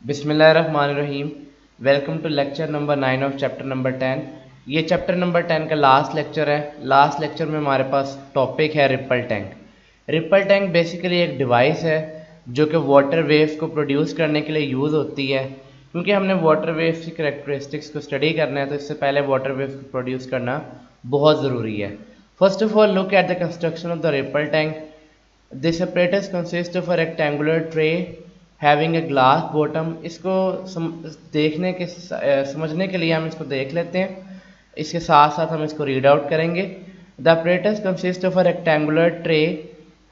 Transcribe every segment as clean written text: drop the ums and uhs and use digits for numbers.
बिस्मिल्लाहिर्रहमानिर्रहीम। Welcome to lecture number 9 of chapter number 10। ये chapter number 10 का लास्ट लेक्चर है। लास्ट लेक्चर में हमारे पास टॉपिक है ripple tank. Ripple tank basically एक डिवाइस है जो कि वाटर वेव्स को प्रोड्यूस करने के लिए यूज़ होती है। क्योंकि हमने वाटर वेव्स की करेक्टरिस्टिक्स को स्टडी करना है तो इससे पहले वाटर वेव्स को प्रोड्यूस करना बहुत ज़रूरी है। First of all look at the construction of the ripple tank. This apparatus consists of a rectangular tray having a glass bottom। इसको देखने के समझने के लिए हम इसको देख लेते हैं, इसके साथ साथ हम इसको रीड आउट करेंगे। The apparatus consists of a rectangular tray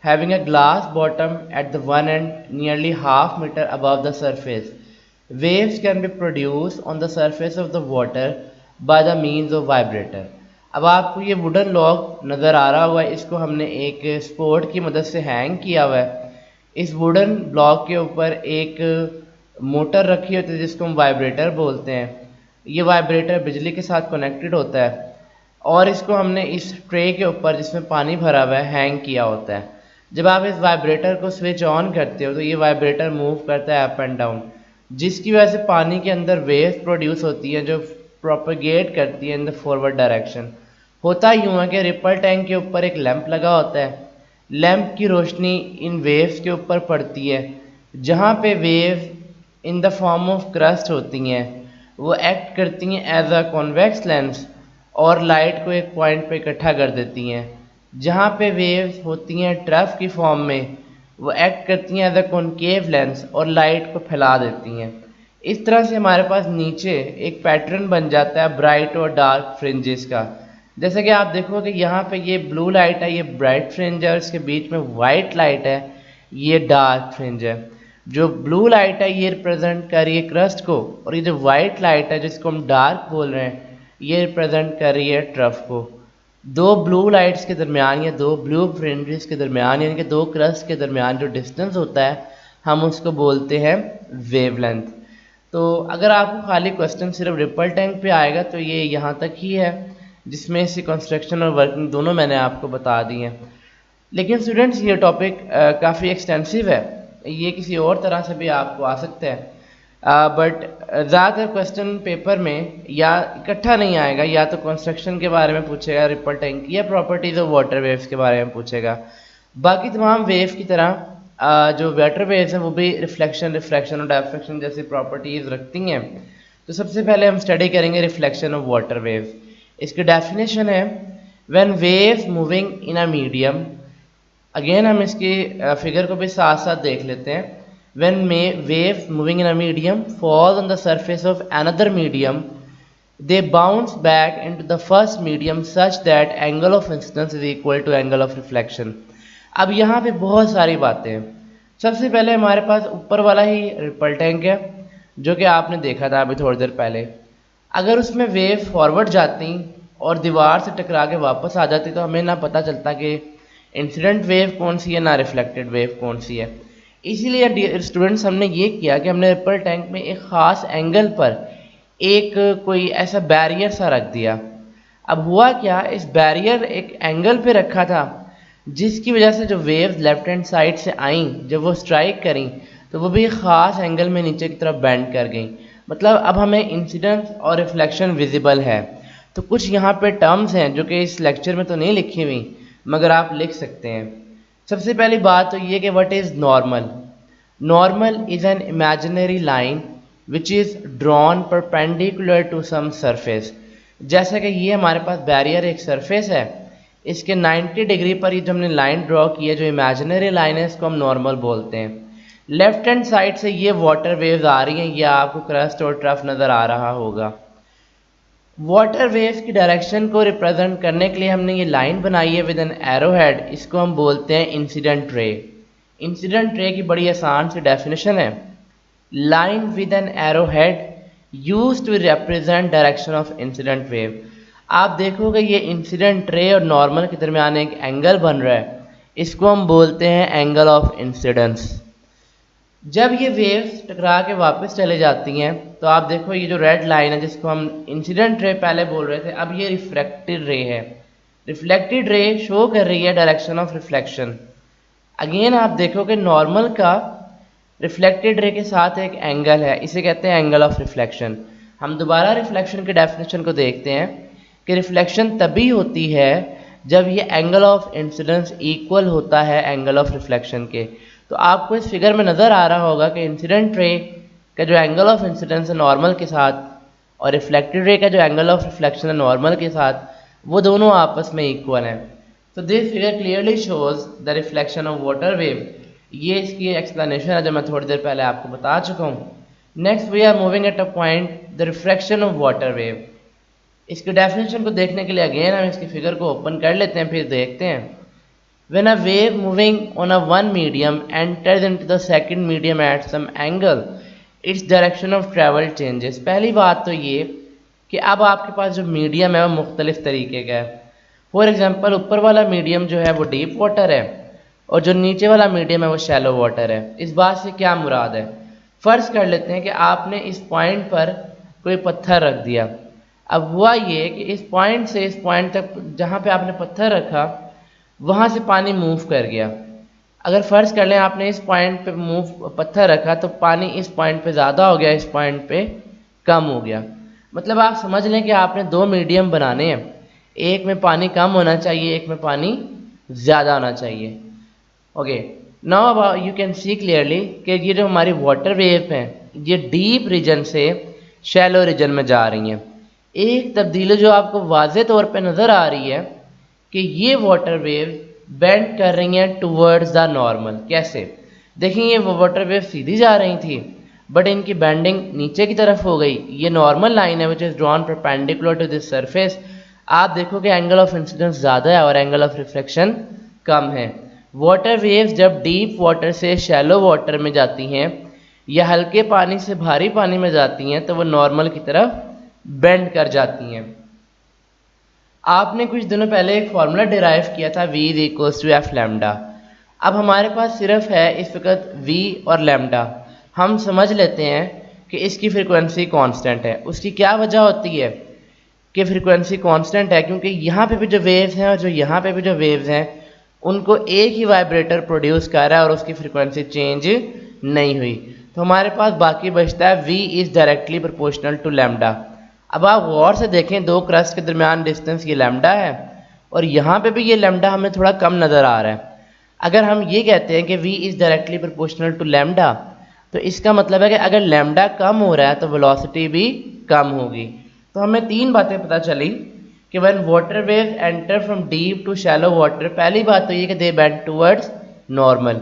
having a glass bottom at the one end nearly half meter above the surface. Waves can be produced on the surface of the water by the means of vibrator। अब आपको ये wooden log नज़र आ रहा हुआ है, इसको हमने एक स्पोर्ट की मदद से हैंग किया हुआ है। इस वुडन ब्लॉक के ऊपर एक मोटर रखी होती है जिसको हम वाइब्रेटर बोलते हैं। ये वाइब्रेटर बिजली के साथ कनेक्टेड होता है और इसको हमने इस ट्रे के ऊपर जिसमें पानी भरा हुआ है हैंग किया होता है। जब आप इस वाइब्रेटर को स्विच ऑन करते हो तो ये वाइब्रेटर मूव करता है अप एंड डाउन, जिसकी वजह से पानी के अंदर वेव प्रोड्यूस होती है जो प्रोपेगेट करती है इन द फॉरवर्ड डायरेक्शन। होता यूँ है कि रिपल टैंक के ऊपर एक लैंप लगा होता है। लैंप की रोशनी इन वेव्स के ऊपर पड़ती है। जहाँ पे wave in the form of crust होती हैं वो एक्ट करती हैं एज अ कॉन्वेक्स लेंस और लाइट को एक पॉइंट पे इकट्ठा कर देती हैं। जहाँ पे वेव्स होती हैं ट्रफ की फॉर्म में वो एक्ट करती हैं एज अ कॉनकेव लेंस और लाइट को फैला देती हैं। इस तरह से हमारे पास नीचे एक पैटर्न बन जाता है ब्राइट और डार्क फ्रिंजेस का। जैसे कि आप देखोगे यहाँ पे ये ब्लू लाइट है, ये ब्राइट फ्रिंज है, इसके बीच में वाइट लाइट है, ये डार्क फ्रिंज है। जो ब्लू लाइट है ये रिप्रेजेंट कर रही है क्रस्ट को और ये जो वाइट लाइट है जिसको हम डार्क बोल रहे हैं ये रिप्रेजेंट कर रही है ट्रफ को। दो ब्लू लाइट्स के दरमियान या दो ब्लू फ्रिंजेस के दरमियान यानी कि दो क्रस्ट के दरमियान जो डिस्टेंस होता है हम उसको बोलते हैं वेवलेंथ। तो अगर आपको खाली क्वेश्चन सिर्फ रिपल टैंक पे आएगा तो ये यहाँ तक ही है, जिसमें से कंस्ट्रक्शन और वर्किंग दोनों मैंने आपको बता दी हैं। लेकिन स्टूडेंट्स ये टॉपिक काफ़ी एक्सटेंसिव है, ये किसी और तरह से भी आपको आ सकता है, बट ज़्यादातर क्वेश्चन पेपर में या इकट्ठा नहीं आएगा, या तो कंस्ट्रक्शन के बारे में पूछेगा रिपल टैंक या प्रॉपर्टीज़ ऑफ वाटर वेव्स के बारे में पूछेगा। बाकी तमाम वेव की तरह जो वाटर वेव्स हैं वो भी रिफ्लेक्शन, रिफ्रैक्शन और डायफ्रैक्शन जैसी प्रॉपर्टीज़ रखती हैं। तो सबसे पहले हम स्टडी करेंगे रिफ्लेक्शन ऑफ वाटर वेव्स। इसकी डेफिनेशन है when waves moving in a medium. Again हम इसकी फिगर को भी साथ साथ देख लेते हैं। When waves moving in a medium fall on the surface of another medium they bounce back into the first medium such that angle of incidence is equal to angle of reflection. अब यहाँ पे बहुत सारी बातें हैं। सबसे पहले हमारे पास ऊपर वाला ही रिपल टैंक है जो कि आपने देखा था अभी थोड़ी देर पहले। अगर उसमें वेव फॉरवर्ड जाती और दीवार से टकरा के वापस आ जाती तो हमें ना पता चलता कि इंसिडेंट वेव कौन सी है ना रिफ्लेक्टेड वेव कौन सी है। इसीलिए स्टूडेंट्स हमने ये किया कि हमने रिपल टैंक में एक ख़ास एंगल पर एक कोई ऐसा बैरियर सा रख दिया। अब हुआ क्या, इस बैरियर एक एंगल पे रखा था जिसकी वजह से जो वेव्स लेफ्ट हैंड साइड से आई जब वो स्ट्राइक करी तो वो भी ख़ास एंगल में नीचे की तरफ बेंड कर गई। मतलब अब हमें इंसिडेंस और रिफ्लेक्शन विजिबल है। तो कुछ यहाँ पे टर्म्स हैं जो कि इस लेक्चर में तो नहीं लिखी हुई मगर आप लिख सकते हैं। सबसे पहली बात तो ये कि what is normal. Normal is an imaginary line which is drawn perpendicular to some surface. जैसा कि ये हमारे पास बैरियर एक सरफेस है, इसके 90 डिग्री पर ये जो हमने लाइन ड्रॉ की है जो इमेजिनरी लाइन है इसको हम नॉर्मल बोलते हैं। लेफ्ट हैंड साइड से ये वाटर वेव्स आ रही हैं, ये आपको क्रस्ट और ट्रफ नज़र आ रहा होगा। वाटर वेव्स की डायरेक्शन को रिप्रेजेंट करने के लिए हमने ये लाइन बनाई है विद एन एरो हेड, इसको हम बोलते हैं इंसिडेंट रे। इंसिडेंट रे की बड़ी आसान सी डेफिनेशन है, line with an arrow head use to represent direction of incident wave. आप देखोगे ये इंसिडेंट रे और नॉर्मल के दरमियान एक एंगल बन रहा है, इसको हम बोलते हैं एंगल ऑफ इंसिडेंस। जब ये वेव्स टकरा के वापस चले जाती हैं तो आप देखो ये जो रेड लाइन है जिसको हम इंसिडेंट रे पहले बोल रहे थे अब ये रिफ्लेक्टेड रे है। रिफ्लेक्टेड रे शो कर रही है डायरेक्शन ऑफ रिफ्लेक्शन। अगेन आप देखोगे नॉर्मल का रिफ्लेक्टेड रे के साथ एक एंगल है, इसे कहते हैं एंगल ऑफ रिफ्लेक्शन। हम दोबारा रिफ्लेक्शन की डेफिनेशन को देखते हैं कि रिफ्लेक्शन तभी होती है जब ये एंगल ऑफ इंसिडेंस इक्वल होता है एंगल ऑफ रिफ्लेक्शन के। तो आपको इस फिगर में नज़र आ रहा होगा कि इंसिडेंट रे का जो एंगल ऑफ इंसिडेंस है नॉर्मल के साथ और रिफ्लेक्टेड रे का जो एंगल ऑफ रिफ्लेक्शन है नॉर्मल के साथ, वो दोनों आपस में इक्वल हैं। तो this figure clearly shows the reflection of water wave. ये इसकी एक्सप्लेनेशन है जो मैं थोड़ी देर पहले आपको बता चुका हूँ। Next we are moving at a point the refraction of water wave. इसकी डेफिनेशन को देखने के लिए अगेन हम इसकी फिगर को ओपन कर लेते हैं, फिर देखते हैं। When a wave moving on a one medium enters into the second medium at some angle, its direction of travel changes। पहली बात तो ये कि अब आपके पास जो मीडियम है वो मुख्तलिफ तरीके का है। फॉर एग्जांपल ऊपर वाला मीडियम जो है वो डीप वाटर है और जो नीचे वाला मीडियम है वो शैलो वाटर है। इस बात से क्या मुराद है? फ़र्ज़ कर लेते हैं कि आपने इस पॉइंट पर कोई पत्थर रख दिया। अब हुआ ये कि इस पॉइंट से इस पॉइंट तक जहाँ पे आपने पत्थर रखा वहाँ से पानी मूव कर गया। अगर फ़र्ज़ कर लें आपने इस पॉइंट पे पत्थर रखा तो पानी इस पॉइंट पे ज़्यादा हो गया, इस पॉइंट पे कम हो गया। मतलब आप समझ लें कि आपने दो मीडियम बनाने हैं, एक में पानी कम होना चाहिए, एक में पानी ज़्यादा होना चाहिए। Okay, now you can see clearly कि ये जो हमारी वाटर वेव हैं ये डीप रीजन से शैलो रीजन में जा रही हैं। एक तब्दीली जो आपको वाज़े तौर पे नज़र आ रही है कि ये वाटर वेव बेंड कर रही हैं टूवर्ड्स द नॉर्मल। कैसे? देखिए ये वाटर वेव सीधी जा रही थी बट इनकी बेंडिंग नीचे की तरफ हो गई। ये नॉर्मल लाइन है which is drawn perpendicular to this surface. आप देखो कि एंगल ऑफ इंसिडेंस ज़्यादा है और एंगल ऑफ रिफ्लेक्शन कम है। वाटर वेव्स जब डीप वाटर से शैलो वाटर में जाती हैं या हल्के पानी से भारी पानी में जाती हैं तो वो नॉर्मल की तरफ बेंड कर जाती हैं। आपने कुछ दिनों पहले एक फार्मूला डिराइव किया था v is equals to f lambda. अब हमारे पास सिर्फ है इस वक्त v और लैम्डा। हम समझ लेते हैं कि इसकी फ्रीक्वेंसी कांस्टेंट है। उसकी क्या वजह होती है कि फ्रीक्वेंसी कांस्टेंट है? क्योंकि यहाँ पे भी जो वेव्स हैं और जो यहाँ पे भी जो वेव्स हैं उनको एक ही वाइब्रेटर प्रोड्यूस कर रहा है और उसकी फ्रीक्वेंसी चेंज नहीं हुई। तो हमारे पास बाकी बचता है v is directly proportional to lambda. अब आप गौर से देखें दो क्रस्ट के दरमियान डिस्टेंस ये लैम्डा है और यहाँ पे भी ये लैम्डा हमें थोड़ा कम नज़र आ रहा है। अगर हम ये कहते हैं कि v is directly proportional to lambda तो इसका मतलब है कि अगर लैम्डा कम हो रहा है तो वेलोसिटी भी कम होगी। तो हमें तीन बातें पता चली कि when water wave enter from deep to shallow water, पहली बात तो ये कि दे बेंड टूवर्ड्स नॉर्मल।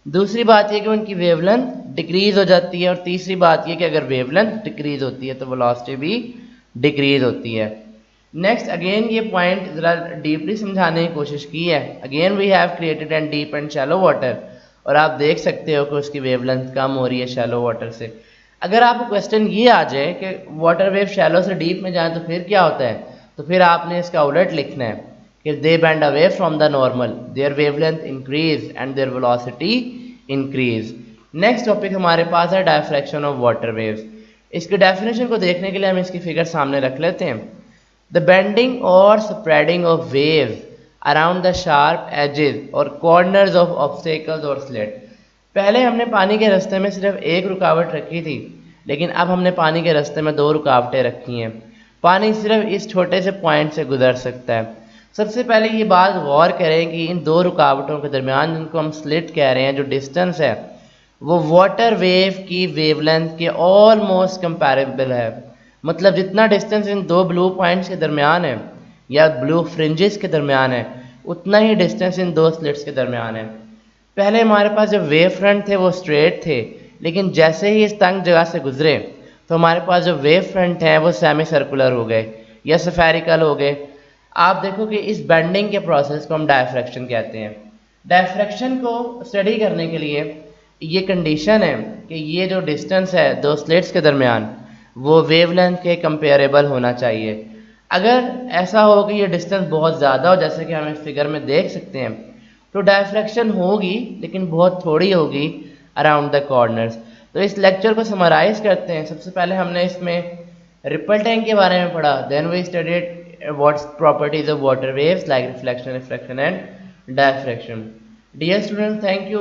दूसरी बात ये कि उनकी वेवलेंथ डिक्रीज हो जाती है और तीसरी बात ये कि अगर वेवलेंथ डिक्रीज होती है तो वेलोसिटी भी डिक्रीज होती है। नेक्स्ट अगेन ये पॉइंट ज़रा डीपली समझाने की कोशिश की है। Again we have created and deep and shallow water और आप देख सकते हो कि उसकी वेवलेंथ कम हो रही है शैलो वाटर से। अगर आपको क्वेश्चन ये आ जाए कि वाटर वेव शैलो से डीप में जाए तो फिर क्या होता है, तो फिर आपने इसका उलट लिखना है कि they bend away from the normal, their wavelength increase and their velocity increase. Next topic हमारे पास है डायफ्रैक्शन ऑफ वाटर वेव्स। इसकी डेफिनेशन को देखने के लिए हम इसकी फिगर सामने रख लेते हैं। द बेंडिंग और spreading of waves around the sharp edges और कॉर्नर्स ऑफ ऑब्स्टेकल्स और स्लिट। पहले हमने पानी के रास्ते में सिर्फ एक रुकावट रखी थी, लेकिन अब हमने पानी के रास्ते में दो रुकावटें रखी हैं। पानी सिर्फ इस छोटे से पॉइंट से गुजर सकता है। सबसे पहले ये बात गौर करें कि इन दो रुकावटों के दरमियान जिनको हम स्लिट कह रहे हैं, जो डिस्टेंस है वो वाटर वेव की वेवलेंथ के ऑलमोस्ट कंपैरेबल है। मतलब जितना डिस्टेंस इन दो ब्लू पॉइंट्स के दरमियान है या ब्लू फ्रिंजेस के दरमियान है उतना ही डिस्टेंस इन दो स्लिट्स के दरमियान है। पहले हमारे पास जो वेव फ्रंट थे वो स्ट्रेट थे, लेकिन जैसे ही इस तंग जगह से गुजरे तो हमारे पास जो वेव फ्रंट हैं वो सेमी सर्कुलर हो गए या स्फेरिकल हो गए। आप देखो कि इस बेंडिंग के प्रोसेस को हम डायफ्रैक्शन कहते हैं। डायफ्रैक्शन को स्टडी करने के लिए ये कंडीशन है कि ये जो डिस्टेंस है दो स्लिट्स के दरमियान वो वेवलेंथ के कंपेरेबल होना चाहिए। अगर ऐसा हो कि ये डिस्टेंस बहुत ज़्यादा हो, जैसे कि हम इस फिगर में देख सकते हैं, तो डायफ्रैक्शन होगी लेकिन बहुत थोड़ी होगी अराउंड द कॉर्नर्स। तो इस लेक्चर को समराइज करते हैं। सबसे पहले हमने इसमें रिपल टैंक के बारे में पढ़ा, then we studied what's properties of water waves like reflection, refraction and diffraction. Dear students, thank you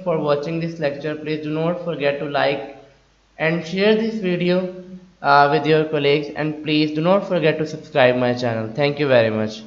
for watching this lecture. Please do not forget to like and share this video with your colleagues, and please do not forget to subscribe my channel. Thank you very much.